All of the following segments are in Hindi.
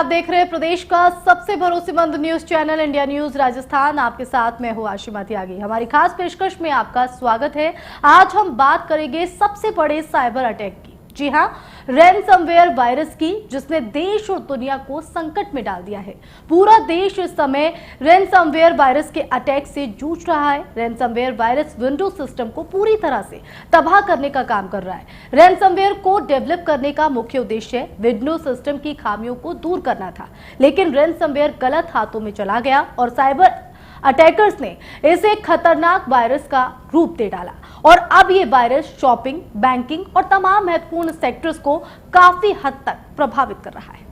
आप देख रहे हैं प्रदेश का सबसे भरोसेमंद news channel India news Rajasthan. आपके साथ मैं हूं आशिमा त्यागी। हमारी खास पेशकश में आपका स्वागत है। आज हम बात करेंगे सबसे बड़े साइबर अटैक की। जी हां, रैनसमवेयर वायरस की, जिसने देश और दुनिया को संकट में डाल दिया है। पूरा देश इस समय रैनसमवेयर वायरस के अटैक से जूझ रहा है। रैनसमवेयर वायरस विंडोज सिस्टम को पूरी तरह से तबाह करने का काम कर रहा है। रैनसमवेयर को डेवलप करने का मुख्य उद्देश्य विंडोज सिस्टम की खामियों को दूर करना था, लेकिन रैनसमवेयर गलत हाथों में चला गया और साइबर अटैकर्स ने इसे खतरनाक वायरस का रूप दे डाला और अब ये वायरस शॉपिंग, बैंकिंग और तमाम महत्वपूर्ण सेक्टर्स को काफी हद तक प्रभावित कर रहा है।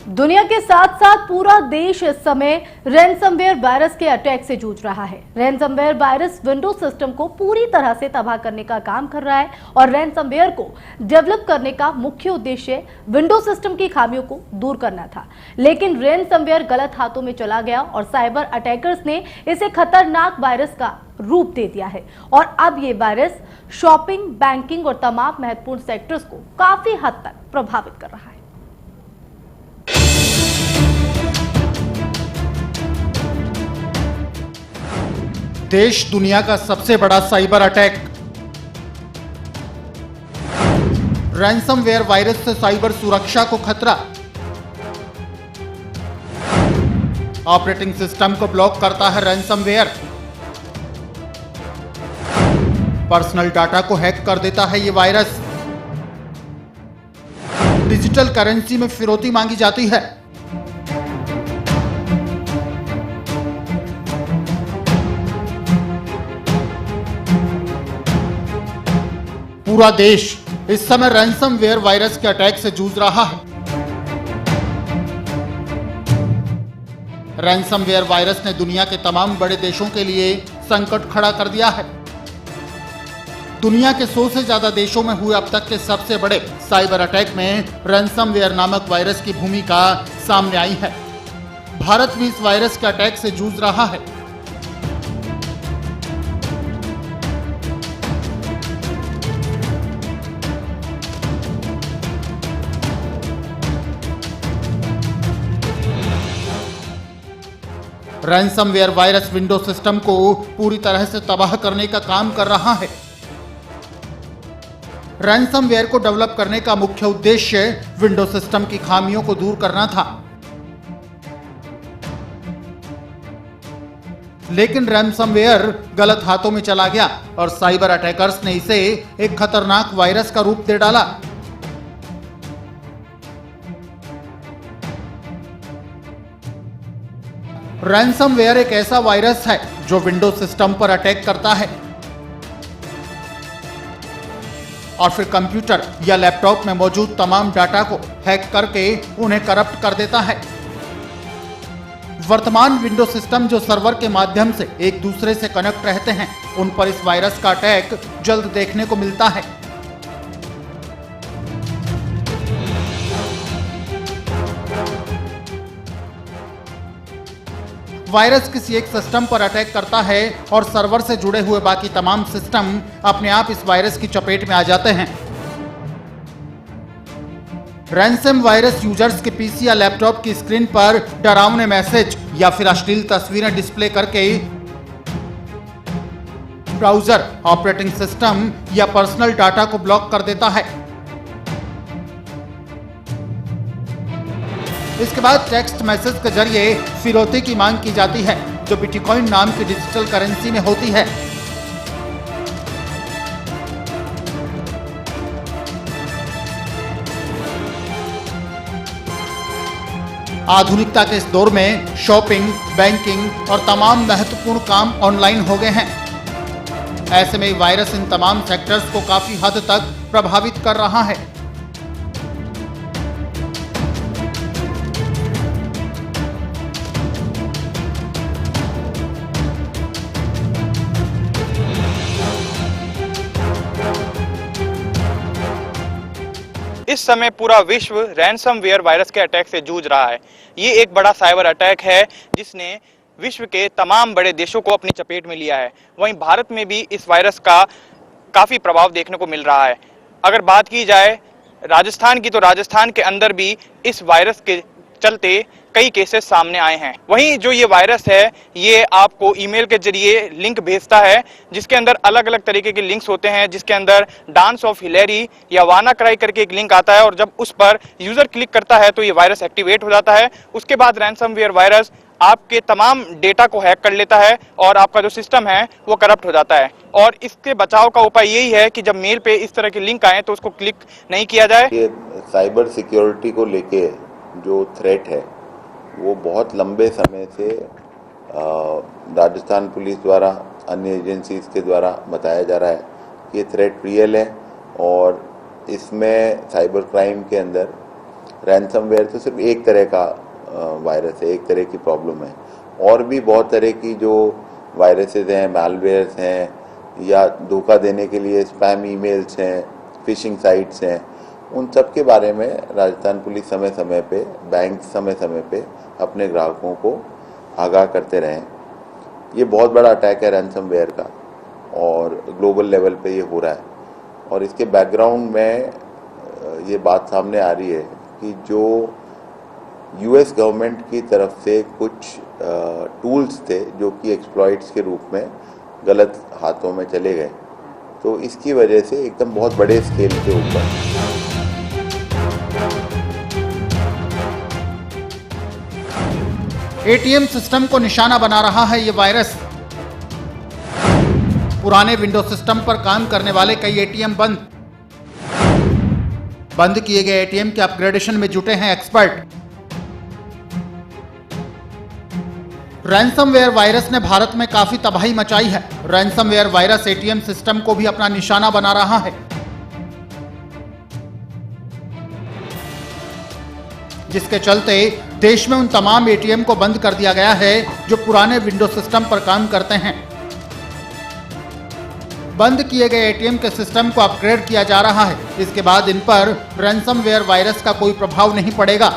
दुनिया के साथ साथ पूरा देश इस समय रैनसमवेयर वायरस के अटैक से जूझ रहा है। रैनसमवेयर वायरस विंडोज सिस्टम को पूरी तरह से तबाह करने का काम कर रहा है और रैनसमवेयर को डेवलप करने का मुख्य उद्देश्य विंडोज सिस्टम की खामियों को दूर करना था, लेकिन रैनसमवेयर गलत हाथों में चला गया और साइबर अटैकर्स ने इसे खतरनाक वायरस का रूप दे दिया है और अब ये वायरस शॉपिंग, बैंकिंग और तमाम महत्वपूर्ण सेक्टर्स को काफी हद तक प्रभावित कर रहा है। देश दुनिया का सबसे बड़ा साइबर अटैक। रैनसमवेयर वायरस से साइबर सुरक्षा को खतरा। ऑपरेटिंग सिस्टम को ब्लॉक करता है रैनसमवेयर। पर्सनल डाटा को हैक कर देता है ये वायरस। डिजिटल करेंसी में फिरौती मांगी जाती है। पूरा देश इस समय रैनसमवेयर वायरस के अटैक से जूझ रहा है। रैनसमवेयर वायरस ने दुनिया के तमाम बड़े देशों के लिए संकट खड़ा कर दिया है। दुनिया के 100 से ज्यादा देशों में हुए अब तक के सबसे बड़े साइबर अटैक में रैनसमवेयर नामक वायरस की भूमिका सामने आई है। भारत भी इस वायरस के अटैक से जूझ रहा है। रैनसमवेयर वायरस विंडोज सिस्टम को पूरी तरह से तबाह करने का काम कर रहा है। रैनसमवेयर को डेवलप करने का मुख्य उद्देश्य विंडोज सिस्टम की खामियों को दूर करना था, लेकिन रैनसमवेयर गलत हाथों में चला गया और साइबर अटैकर्स ने इसे एक खतरनाक वायरस का रूप दे डाला। रैनसमवेयर एक ऐसा वायरस है जो विंडोज सिस्टम पर अटैक करता है और फिर कंप्यूटर या लैपटॉप में मौजूद तमाम डाटा को हैक करके उन्हें करप्ट कर देता है। वर्तमान विंडोज सिस्टम जो सर्वर के माध्यम से एक दूसरे से कनेक्ट रहते हैं, उन पर इस वायरस का अटैक जल्द देखने को मिलता है। वायरस किसी एक सिस्टम पर अटैक करता है और सर्वर से जुड़े हुए बाकी तमाम सिस्टम अपने आप इस वायरस की चपेट में आ जाते हैं। रैनसम वायरस यूजर्स के पीसी या लैपटॉप की स्क्रीन पर डरावने मैसेज या फिर अश्लील तस्वीरें डिस्प्ले करके ब्राउजर, ऑपरेटिंग सिस्टम या पर्सनल डाटा को ब्लॉक कर देता है। इसके बाद टेक्स्ट मैसेज के जरिए फिरौती की मांग की जाती है, जो बिटकॉइन नाम की डिजिटल करेंसी में होती है। आधुनिकता के इस दौर में शॉपिंग, बैंकिंग और तमाम महत्वपूर्ण काम ऑनलाइन हो गए हैं। ऐसे में वायरस इन तमाम सेक्टर्स को काफी हद तक प्रभावित कर रहा है। इस समय पूरा विश्व रैनसमवेयर वायरस के अटैक से जूझ रहा है। ये एक बड़ा साइबर अटैक है जिसने विश्व के तमाम बड़े देशों को अपनी चपेट में लिया है। वहीं भारत में भी इस वायरस का काफी प्रभाव देखने को मिल रहा है। अगर बात की जाए राजस्थान की, तो राजस्थान के अंदर भी इस वायरस के चलते कई केसेस सामने आए हैं। वहीं जो ये वायरस है ये आपको ईमेल के जरिए लिंक भेजता है जिसके अंदर अलग अलग तरीके के लिंक्स होते हैं, जिसके अंदर डांस ऑफ हिलेरी या वाना क्राई करके एक लिंक आता है और जब उस पर यूजर क्लिक करता है तो ये वायरस एक्टिवेट हो जाता है। उसके बाद रैनसमवेयर वायरस आपके तमाम डेटा को हैक कर लेता है और आपका जो सिस्टम है वो करप्ट हो जाता है। और इसके बचाव का उपाय यही है कि जब मेल पे इस तरह के लिंक आए तो उसको क्लिक नहीं किया जाए। ये साइबर सिक्योरिटी को लेके जो थ्रेट है वो बहुत लंबे समय से राजस्थान पुलिस द्वारा, अन्य एजेंसीज के द्वारा बताया जा रहा है कि ये थ्रेट रियल है और इसमें साइबर क्राइम के अंदर रैनसमवेयर तो सिर्फ एक तरह का वायरस है, एक तरह की प्रॉब्लम है। और भी बहुत तरह की जो वायरसेस हैं, मैलवेयर्स हैं या धोखा देने के लिए स्पैम ईमेल्स हैं, फिशिंग साइट्स हैं, उन सब के बारे में राजस्थान पुलिस समय समय पे, बैंक समय समय पे अपने ग्राहकों को आगाह करते रहें। ये बहुत बड़ा अटैक है रैनसमवेयर का और ग्लोबल लेवल पे ये हो रहा है और इसके बैकग्राउंड में ये बात सामने आ रही है कि जो यूएस गवर्नमेंट की तरफ से कुछ टूल्स थे जो कि एक्सप्लॉइट्स के रूप में गलत हाथों में चले गए, तो इसकी वजह से एकदम बहुत बड़े स्केल के ऊपर एटीएम सिस्टम को निशाना बना रहा है ये वायरस। पुराने विंडो सिस्टम पर काम करने वाले कई एटीएम बंद किए गए एटीएम के अपग्रेडेशन में जुटे हैं एक्सपर्ट। रैनसमवेयर वायरस ने भारत में काफी तबाही मचाई है। रैनसमवेयर वायरस एटीएम सिस्टम को भी अपना निशाना बना रहा है, जिसके चलते देश में उन तमाम एटीएम को बंद कर दिया गया है जो पुराने विंडो सिस्टम पर काम करते हैं। बंद किए गए एटीएम के सिस्टम को अपग्रेड किया जा रहा है। इसके बाद इन पर रैनसमवेयर वायरस का कोई प्रभाव नहीं पड़ेगा।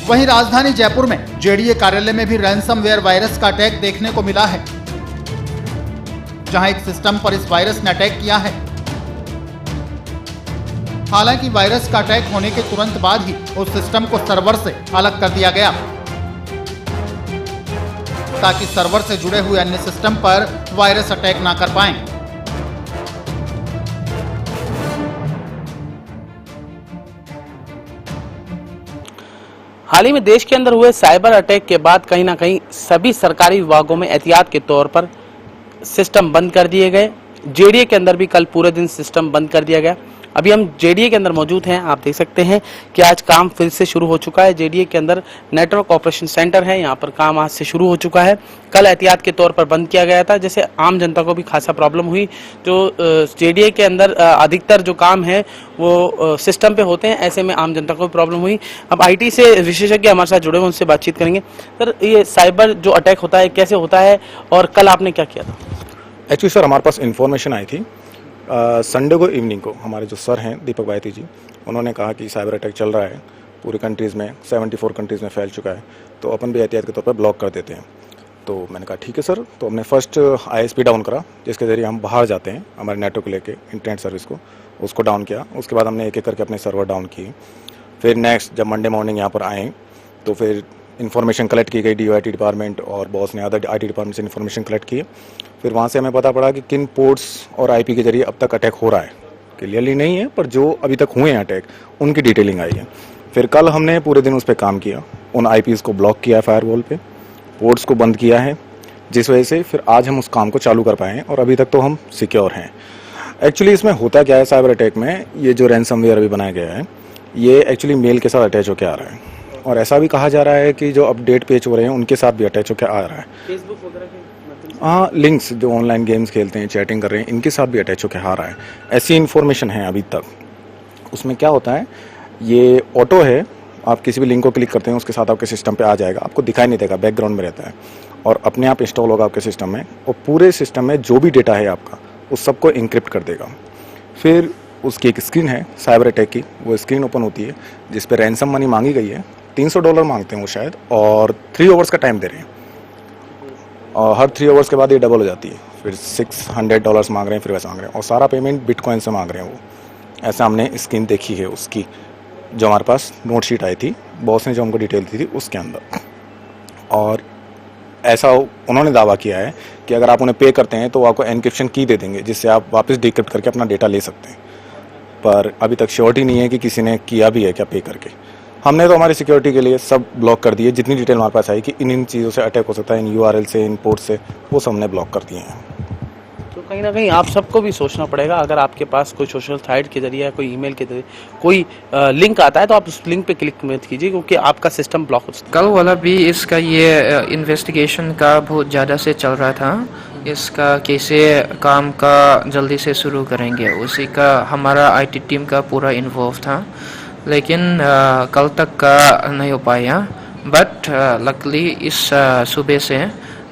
वहीं राजधानी जयपुर में जेडीए कार्यालय में भी रैनसमवेयर वायरस का अटैक देखने को मिला है, जहां एक सिस्टम पर इस वायरस ने अटैक किया है। हालांकि वायरस का अटैक होने के तुरंत बाद ही उस सिस्टम को सर्वर से अलग कर दिया गया ताकि सर्वर से जुड़े हुए अन्य सिस्टम पर वायरस अटैक ना कर पाएं। हाल ही में देश के अंदर हुए साइबर अटैक के बाद कहीं ना कहीं सभी सरकारी विभागों में एहतियात के तौर पर सिस्टम बंद कर दिए गए। जेडीए के अंदर भी कल पूरे दिन सिस्टम बंद कर दिया गया। अभी हम जेडीए के अंदर मौजूद हैं। आप देख सकते हैं कि आज काम फिर से शुरू हो चुका है। जेडीए के अंदर नेटवर्क ऑपरेशन सेंटर है, यहाँ पर काम आज से शुरू हो चुका है। कल एहतियात के तौर पर बंद किया गया था, जैसे आम जनता को भी खासा प्रॉब्लम हुई। जो जेडीए के अंदर अधिकतर जो काम है वो सिस्टम पे होते हैं, ऐसे में आम जनता को भी प्रॉब्लम हुई। अब आईटी से विशेषज्ञ हमारे साथ जुड़े हुए, उनसे बातचीत करेंगे। सर, ये साइबर जो अटैक होता है कैसे होता है और कल आपने क्या किया था? एक्चुअली सर, हमारे पास इन्फॉर्मेशन आई थी संडे को इवनिंग को। हमारे जो सर हैं दीपक बायती जी, उन्होंने कहा कि साइबर अटैक चल रहा है पूरी कंट्रीज़ में, 74 कंट्रीज़ में फैल चुका है, तो अपन भी एहतियात के तौर पर ब्लॉक कर देते हैं। तो मैंने कहा ठीक है सर। तो हमने फर्स्ट ISP डाउन करा, जिसके ज़रिए हम बाहर जाते हैं हमारे नेटवर्क लेके, इंटरनेट सर्विस को, उसको डाउन किया। उसके बाद हमने एक एक करके अपने सर्वर डाउन किए। फिर नेक्स्ट जब मंडे मॉर्निंग यहाँ पर आए तो फिर इन्फॉर्मेशन कलेक्ट की गई, DOIT डिपार्टमेंट और बॉस ने अदर IT डिपार्टमेंट से इन्फॉर्मेशन कलेक्ट की। फिर वहाँ से हमें पता पड़ा कि किन पोर्ट्स और IP के जरिए अब तक अटैक हो रहा है। क्लियरली नहीं है, पर जो अभी तक हुए हैं अटैक, उनकी डिटेलिंग आई है। फिर कल हमने पूरे दिन उस पर काम किया, उन IPs को ब्लॉक किया है फायरवॉल पे, पोर्ट्स को बंद किया है, जिस वजह से फिर आज हम उस काम को चालू कर पाए हैं और अभी तक तो हम सिक्योर हैं। एक्चुअली इसमें होता क्या है साइबर अटैक में, ये जो रैनसमवेयर अभी बनाया गया है, ये एक्चुअली मेल के साथ अटैच होकर आ रहा है और ऐसा भी कहा जा रहा है कि जो अपडेट पेज हो रहे हैं उनके साथ भी अटैच होकर आ रहा है। फेसबुक वगैरह के हाँ, लिंक्स जो ऑनलाइन गेम्स खेलते हैं, चैटिंग कर रहे हैं, इनके साथ भी अटैच होकर आ रहा है। ऐसी इन्फॉर्मेशन है अभी तक। उसमें क्या होता है, ये ऑटो है, आप किसी भी लिंक को क्लिक करते हैं उसके साथ आपके सिस्टम पे आ जाएगा, आपको दिखाई नहीं देगा, बैकग्राउंड में रहता है और अपने आप इंस्टॉल होगा आपके सिस्टम में और पूरे सिस्टम में जो भी डेटा है आपका उस सबको इंक्रिप्ट कर देगा। फिर उसकी एक स्क्रीन है साइबर अटैक की, वो स्क्रीन ओपन होती है जिस पे रैंसम मनी मांगी गई है, $300 मांगते हैं वो शायद, और 3 आवर्स का टाइम दे रहे हैं और हर 3 आवर्स के बाद ये डबल हो जाती है, फिर $600 मांग रहे हैं, फिर वैसा मांग रहे हैं और सारा पेमेंट बिटकॉइन से मांग रहे हैं वो। ऐसा हमने स्क्रीन देखी है उसकी, जो हमारे पास नोट शीट आई थी, बॉस ने जो हमको डिटेल दी थी उसके अंदर। और ऐसा उन्होंने दावा किया है कि अगर आप उन्हें पे करते हैं तो वो आपको एनक्रिप्शन की दे देंगे जिससे आप वापस डिक्रिप्ट करके अपना डेटा ले सकते हैं, पर अभी तक श्योरिटी नहीं है कि किसी ने किया भी है क्या पे करके। हमने तो हमारी सिक्योरिटी के लिए सब ब्लॉक कर दिए, जितनी डिटेल हमारे पास आई कि इन चीज़ों से अटैक हो सकता है, इन URL से, इन पोर्ट से, वो सब हमने ब्लॉक कर दिए हैं। तो कहीं ना कहीं आप सबको भी सोचना पड़ेगा, अगर आपके पास कोई सोशल साइट के जरिए या कोई ईमेल के जरिए कोई लिंक आता है तो आप उस लिंक पे क्लिक मत कीजिए क्योंकि आपका सिस्टम ब्लॉक हो सकता है। कल वाला भी इसका ये इन्वेस्टिगेशन का बहुत ज़्यादा से चल रहा था, इसका कैसे काम का जल्दी से शुरू करेंगे उसी का हमारा IT टीम का पूरा इन्वॉल्व था, लेकिन कल तक का नहीं हो पाया। बट लकली इस सुबह से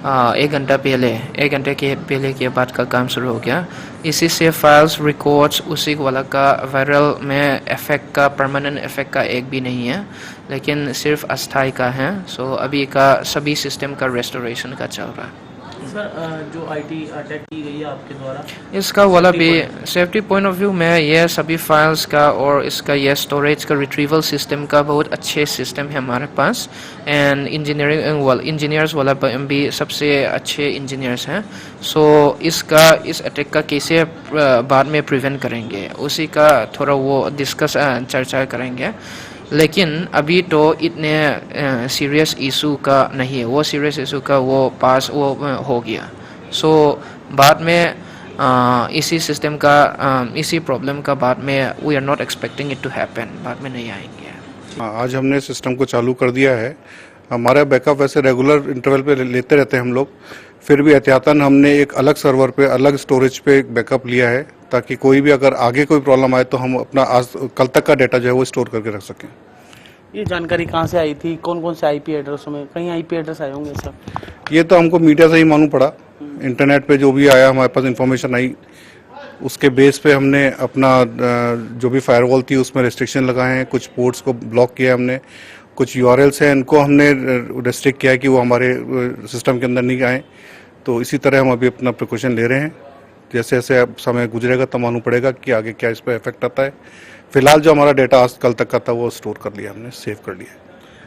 1 घंटे पहले के बाद का काम शुरू हो गया। इसी से फाइल्स रिकॉर्ड्स उसी वाला का वायरल में इफेक्ट का, परमानेंट इफेक्ट का एक भी नहीं है, लेकिन सिर्फ अस्थायी का है। सो अभी का सभी सिस्टम का रेस्टोरेशन का चल रहा है। सर जो IT अटैक की गई है आपके द्वारा, इसका वाला भी सेफ्टी पॉइंट ऑफ व्यू में ये सभी फाइल्स का और इसका ये स्टोरेज का रिट्रीवल सिस्टम का बहुत अच्छे सिस्टम है हमारे पास, एंड इंजीनियर्स वाला भी सबसे अच्छे इंजीनियर्स हैं। सो इस अटैक का कैसे बाद में प्रिवेंट करेंगे उसी का थोड़ा वो चर्चा करेंगे, लेकिन अभी तो इतने सीरियस इशू का नहीं है, वो सीरियस इशू का वो पास वो हो गया। सो बाद में इसी सिस्टम का इसी प्रॉब्लम का बाद में we are not expecting it to happen, बाद में नहीं आएंगे। आज हमने सिस्टम को चालू कर दिया है। हमारा बैकअप वैसे रेगुलर इंटरवल पे लेते रहते हैं हम लोग, फिर भी एहतियातन हमने एक अलग सर्वर पे, अलग स्टोरेज पे बैकअप लिया है ताकि कोई भी अगर आगे कोई प्रॉब्लम आए तो हम अपना आज कल तक का डाटा जो है वो स्टोर करके रख सकें। ये जानकारी कहाँ से आई थी, कौन कौन से IP एड्रेसों में, कहीं IP एड्रेस आए होंगे सर? ये तो हमको मीडिया से ही मालूम पड़ा, इंटरनेट पे जो भी आया हमारे पास इंफॉर्मेशन आई, उसके बेस पे हमने अपना जो भी फायरवॉल थी उसमें रिस्ट्रिक्शन लगाए हैं, कुछ पोर्ट्स को ब्लॉक किया हमने, कुछ URLs हैं इनको हमने रेस्ट्रिक्ट किया है कि वो हमारे सिस्टम के अंदर नहीं आए। तो इसी तरह हम अभी अपना प्रिकॉशन ले रहे हैं, जैसे जैसे अब समय गुजरेगा तब मालूम पड़ेगा कि आगे क्या इस पर इफेक्ट आता है। फिलहाल जो हमारा डेटा आज कल तक का था वो स्टोर कर लिया हमने, सेव कर लिया।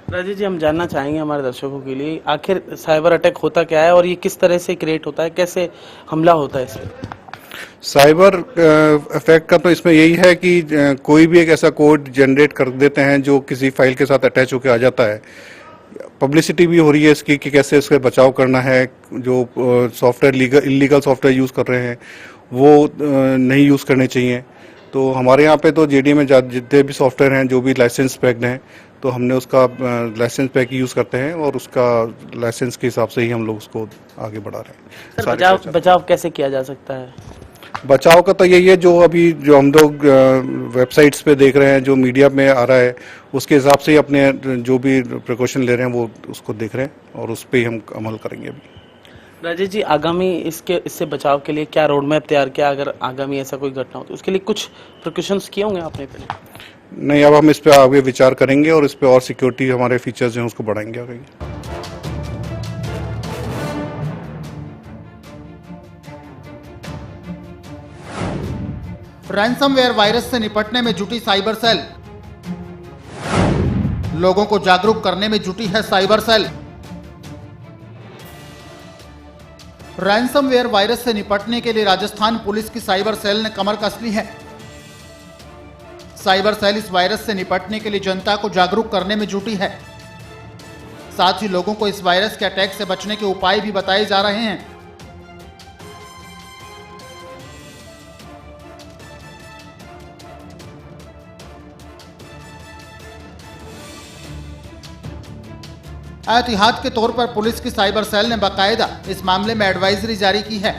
राजेश जी, हम जानना चाहेंगे हमारे दर्शकों के लिए आखिर साइबर अटैक होता क्या है और ये किस तरह से क्रिएट होता है, कैसे हमला होता है इसमें? साइबर इफेक्ट का तो इसमें यही है कि कोई भी एक ऐसा कोड जनरेट कर देते हैं जो किसी फाइल के साथ अटैच होकर आ जाता है। पब्लिसिटी भी हो रही है इसकी कि कैसे इससे बचाव करना है, जो सॉफ्टवेयर इलीगल सॉफ्टवेयर यूज़ कर रहे हैं वो नहीं यूज़ करने चाहिए। तो हमारे यहाँ पे तो JDA में जितने भी सॉफ्टवेयर हैं जो भी लाइसेंस पैक्ड हैं, तो हमने उसका लाइसेंस पैक यूज़ करते हैं और उसका लाइसेंस के हिसाब से ही हम लोग उसको आगे बढ़ा रहे हैं। बचाव कैसे किया जा सकता है? बचाव का तो यही है, जो हम लोग वेबसाइट्स पे देख रहे हैं, जो मीडिया में आ रहा है, उसके हिसाब से ही अपने जो भी प्रिकॉशन ले रहे हैं वो उसको देख रहे हैं और उस पर ही हम अमल करेंगे अभी। राजेश जी, आगामी इससे बचाव के लिए क्या रोड मैप तैयार किया, अगर आगामी ऐसा कोई घटना हो तो उसके लिए कुछ प्रिकॉशंस किए होंगे आपने पहले? नहीं, अब हम इस पर आगे विचार करेंगे और इस पर और सिक्योरिटी हमारे फीचर्स हैं उसको बढ़ाएंगे आगे। रैंसमवेयर वायरस से निपटने में जुटी साइबर सेल, लोगों को जागरूक करने में जुटी है साइबर सेल। रैंसमवेयर वायरस से निपटने के लिए राजस्थान पुलिस की साइबर सेल ने कमर कस ली है। साइबर सेल इस वायरस से निपटने के लिए जनता को जागरूक करने में जुटी है। साथ ही लोगों को इस वायरस के अटैक से बचने के उपाय भी बताए जा रहे हैं। एहतियात के तौर पर पुलिस की साइबर सेल ने बाकायदा इस मामले में एडवाइजरी जारी की है।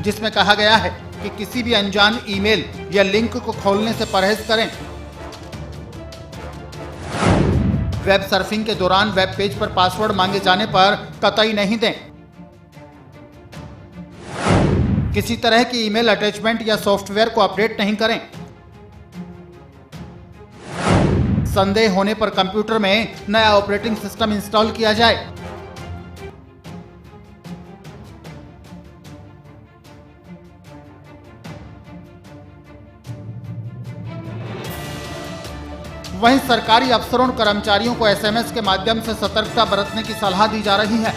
जिसमें कहा गया है कि किसी भी अनजान ईमेल या लिंक को खोलने से परहेज करें। वेब सर्फिंग के दौरान वेब पेज पर पासवर्ड मांगे जाने पर कतई नहीं दें। किसी तरह की ईमेल अटैचमेंट या सॉफ्टवेयर को अपडेट नहीं करें। संदेह होने पर कंप्यूटर में नया ऑपरेटिंग सिस्टम इंस्टॉल किया जाए। वहीं सरकारी अफसरों और कर्मचारियों को एसएमएस के माध्यम से सतर्कता बरतने की सलाह दी जा रही है।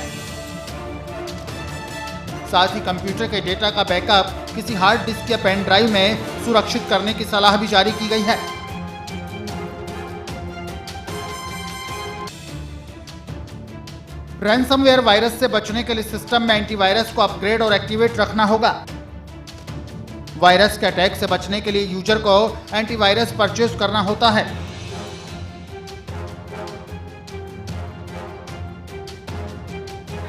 साथ ही कंप्यूटर के डेटा का बैकअप किसी हार्ड डिस्क या पेन ड्राइव में सुरक्षित करने की सलाह भी जारी की गई है। रैनसमवेयर वायरस से बचने के लिए सिस्टम में एंटीवायरस को अपग्रेड और एक्टिवेट रखना होगा। वायरस के अटैक से बचने के लिए यूजर को एंटीवायरस परचेज करना होता है।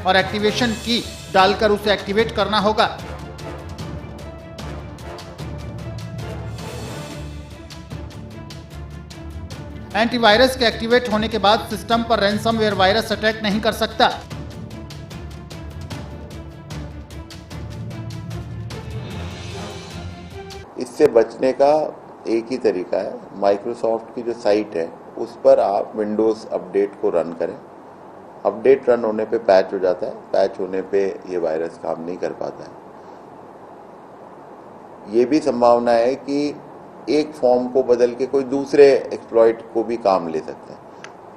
और एक्टिवेशन की डालकर उसे एक्टिवेट करना होगा। एंटीवायरस के एक्टिवेट होने के बाद सिस्टम पर रैनसमवेयर वायरस अटैक नहीं कर सकता। इससे बचने का एक ही तरीका है, माइक्रोसॉफ्ट की जो साइट है उस पर आप विंडोज़ अपडेट को रन करें। अपडेट रन होने पे पैच हो जाता है, पैच होने पे ये वायरस काम नहीं कर पाता है। ये भी संभावना है कि एक फॉर्म को बदल के कोई दूसरे एक्सप्लॉइट को भी काम ले सकते हैं,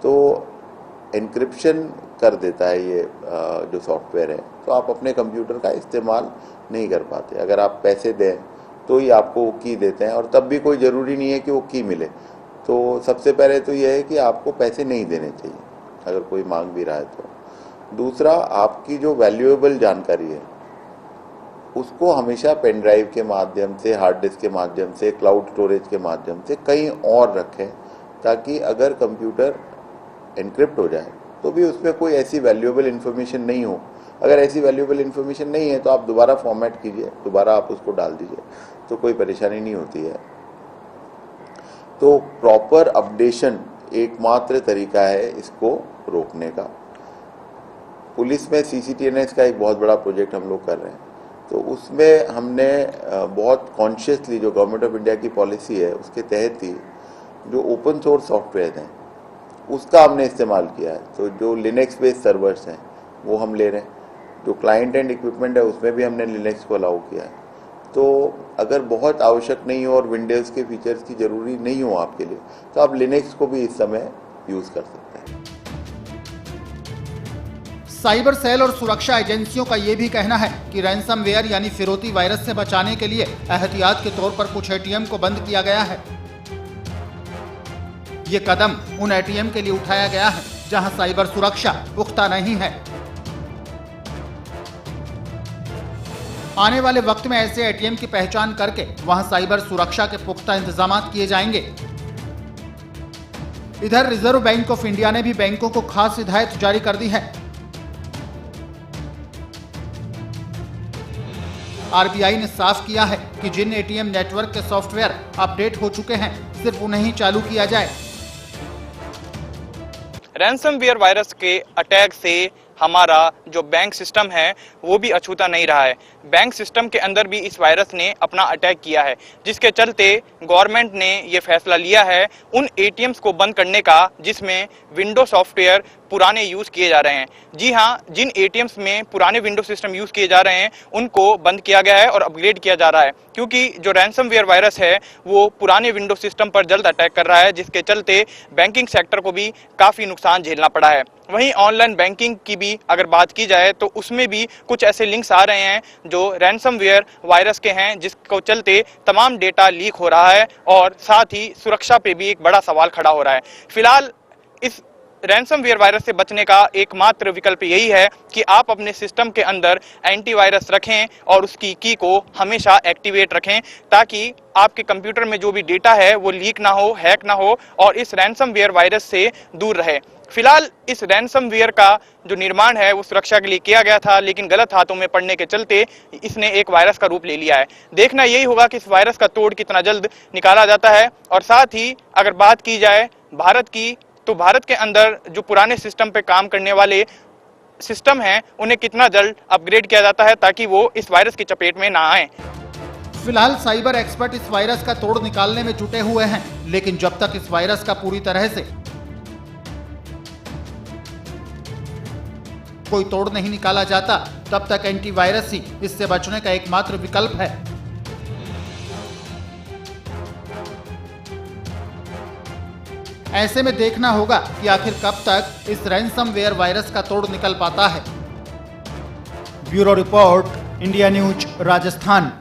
तो एन्क्रिप्शन कर देता है ये जो सॉफ्टवेयर है, तो आप अपने कंप्यूटर का इस्तेमाल नहीं कर पाते। अगर आप पैसे दें तो ही आपको वो की देते हैं, और तब भी कोई ज़रूरी नहीं है कि वो की मिले। तो सबसे पहले तो ये है कि आपको पैसे नहीं देने चाहिए अगर कोई मांग भी रहा है तो। दूसरा, आपकी जो वैल्यूएबल जानकारी है उसको हमेशा पेन ड्राइव के माध्यम से, हार्ड डिस्क के माध्यम से, क्लाउड स्टोरेज के माध्यम से कहीं और रखें, ताकि अगर कंप्यूटर एनक्रिप्ट हो जाए तो भी उसमें कोई ऐसी वैल्यूएबल इन्फॉर्मेशन नहीं हो। अगर ऐसी वैल्यूएबल इन्फॉर्मेशन नहीं है तो आप दोबारा फॉर्मेट कीजिए, दोबारा आप उसको डाल दीजिए, तो कोई परेशानी नहीं होती है। तो प्रॉपर अपडेशन एकमात्र तरीका है इसको रोकने का। पुलिस में CCTNS का एक बहुत बड़ा प्रोजेक्ट हम लोग कर रहे हैं, तो उसमें हमने बहुत कॉन्शियसली, जो गवर्नमेंट ऑफ इंडिया की पॉलिसी है उसके तहत ही जो ओपन सोर्स सॉफ्टवेयर हैं उसका हमने इस्तेमाल किया है। तो जो लिनक्स बेस्ड सर्वर्स हैं वो हम ले रहे हैं, जो क्लाइंट एंड इक्विपमेंट है उसमें भी हमने लिनक्स को अलाउ किया है। तो अगर बहुत आवश्यक नहीं हो और विंडोज़ के फीचर्स की ज़रूरी नहीं हो आपके लिए, तो आप लिनक्स को भी इस समय यूज़ कर सकते हैं। साइबर सेल और सुरक्षा एजेंसियों का यह भी कहना है कि रैनसमवेयर यानी फिरौती वायरस से बचाने के लिए एहतियात के तौर पर कुछ ATM को बंद किया गया है। ये कदम उन ATM के लिए उठाया गया है जहां साइबर सुरक्षा पुख्ता नहीं है। आने वाले वक्त में ऐसे ATM की पहचान करके वहां साइबर सुरक्षा के पुख्ता इंतजाम किए जाएंगे। इधर रिजर्व बैंक ऑफ इंडिया ने भी बैंकों को खास हिदायत जारी कर दी है। RBI ने साफ किया है कि जिन ATM नेटवर्क के सॉफ्टवेयर अपडेट हो चुके हैं सिर्फ उन्हें ही चालू किया जाए। रैनसमवेयर वायरस के अटैक से हमारा जो बैंक सिस्टम है वो भी अछूता नहीं रहा है। बैंक सिस्टम के अंदर भी इस वायरस ने अपना अटैक किया है, जिसके चलते गवर्नमेंट ने ये फैसला लिया है उन ATMs को बंद करने का जिसमें विंडो सॉफ्टवेयर पुराने यूज़ किए जा रहे हैं। जी हाँ, जिन ATMs में पुराने विंडो सिस्टम यूज़ किए जा रहे हैं उनको बंद किया गया है और अपग्रेड किया जा रहा है, क्योंकि जो रैनसमवेयर वायरस है वो पुराने विंडो सिस्टम पर जल्द अटैक कर रहा है, जिसके चलते बैंकिंग सेक्टर को भी काफ़ी नुकसान झेलना पड़ा है। वहीं ऑनलाइन बैंकिंग की भी अगर बात की जाए तो उसमें भी कुछ ऐसे लिंक्स आ रहे हैं जो रैनसमवेयर वायरस के हैं, जिसको चलते तमाम डेटा लीक हो रहा है और साथ ही सुरक्षा पे भी एक बड़ा सवाल खड़ा हो रहा है। फिलहाल इस रैंसमवेयर वायरस से बचने का एकमात्र विकल्प यही है कि आप अपने सिस्टम के अंदर एंटीवायरस रखें और उसकी की को हमेशा एक्टिवेट रखें, ताकि आपके कंप्यूटर में जो भी डेटा है वो लीक ना हो, हैक ना हो और इस रैंसमवेयर वायरस से दूर रहे। फिलहाल इस रैंसमवेयर का जो निर्माण है वो सुरक्षा के लिए किया गया था, लेकिन गलत हाथों में पड़ने के चलते इसने एक वायरस का रूप ले लिया है। देखना यही होगा कि इस वायरस का तोड़ कितना जल्द निकाला जाता है। और साथ ही अगर बात की जाए भारत की, तो भारत के अंदर जो पुराने सिस्टम पे काम करने वाले सिस्टम हैं उन्हें कितना जल्द अपग्रेड किया जाता है ताकि वो इस वायरस की चपेट में ना आए। फिलहाल साइबर एक्सपर्ट इस वायरस का तोड़ निकालने में जुटे हुए हैं, लेकिन जब तक इस वायरस का पूरी तरह से कोई तोड़ नहीं निकाला जाता, तब तक एंटीवायरस ही इससे बचने का एकमात्र विकल्प है। ऐसे में देखना होगा कि आखिर कब तक इस रैंसमवेयर वायरस का तोड़ निकल पाता है। Bureau report, India news, Rajasthan.